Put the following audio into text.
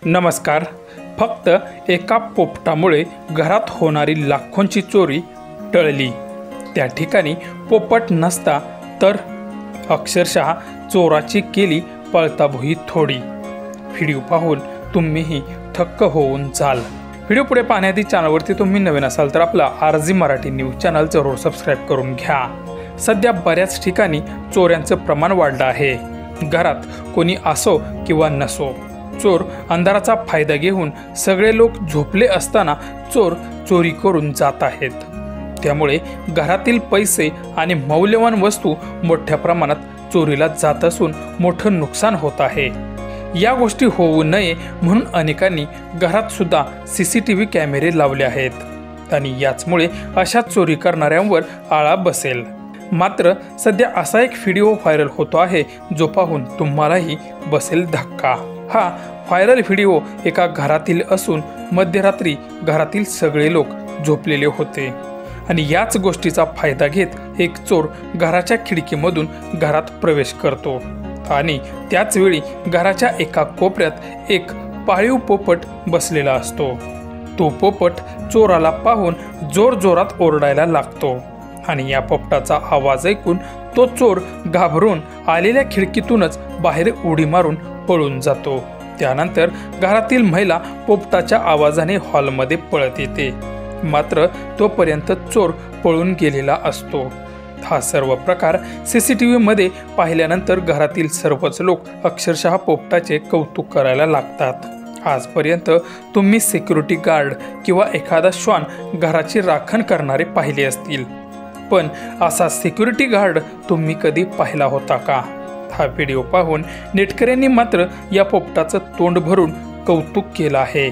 नमस्कार। फक्त एका पोपटामुळे घरात होणारी लाखोंची चोरी टळली। त्या ठिकाणी पोपट नसता तर अक्षरशः चोराची केली पळताभुई थोडी। व्हिडिओ पाहून तुम्हीही थक्क होऊन जाल। व्हिडिओ पुढे पाहण्याआधी चॅनलवरती तुम्ही नवीन असाल तर आपला आरजी मराठी न्यूज चॅनल जरूर सबस्क्राइब करून घ्या। सध्या बऱ्याच ठिकाणी चोऱ्यांचं प्रमाण वाढलं आहे। घरात कोणी असो किंवा नसो, चोर अंधाराचा फायदा घेऊन सगळे लोक झोपले असताना चोर चोरी करून जात आहेत। त्यामुळे घरातील पैसे आणि मौल्यवान वस्तू मोठ्या प्रमाणात चोरीला जात असून मोठं नुकसान होत आहे। या गोष्टी होऊ नये म्हणून अनेकांनी घरात सुद्धा सीसीटीव्ही कॅमेरे लावले आहेत आणि याचमुळे अशा चोरी करणाऱ्यांवर आळा बसेल। मात्र सध्या असा एक व्हिडिओ व्हायरल होतो आहे जो पाहून तुम्हालाही बसेल धक्का। हा व्हायरल व्हिडिओ एका घरातील असून मध्यरात्री घरातील सगळे लोक झोपलेले होते आणि याच गोष्टीचा फायदा घेत एक चोर घराच्या खिडकीमधून घरात प्रवेश करतो आणि त्याच वेळी घराच्या एका कोपऱ्यात एक पाळीव पोपट बसलेला असतो। तो पोपट चोराला पाहून जोरजोरात ओरडायला लागतो आणि या पोपटाचा आवाज ऐकून तो चोर घाबरून आलेल्या खिडकीतूनच बाहेर उडी मारून पळून जातो। त्यानंतर घरातील महिला पोपटाच्या आवाजाने हॉलमध्ये पळत येते, मात्र तोपर्यंत चोर पळून गेलेला असतो। हा सर्व प्रकार सीसीटीव्हीमध्ये पाहिल्यानंतर घरातील सर्वच लोक अक्षरशः पोपटाचे कौतुक करायला लागतात। आजपर्यंत तुम्ही सिक्युरिटी गार्ड किंवा एखादा श्वान घराची राखण करणारे पाहिले असतील, पण असा सिक्युरिटी गार्ड तुम्ही कधी पाहिला होता का? हा व्हिडिओ पाहून नेटकऱ्यांनी मात्र या पोपटाचं तोंड भरून कौतुक केलं आहे।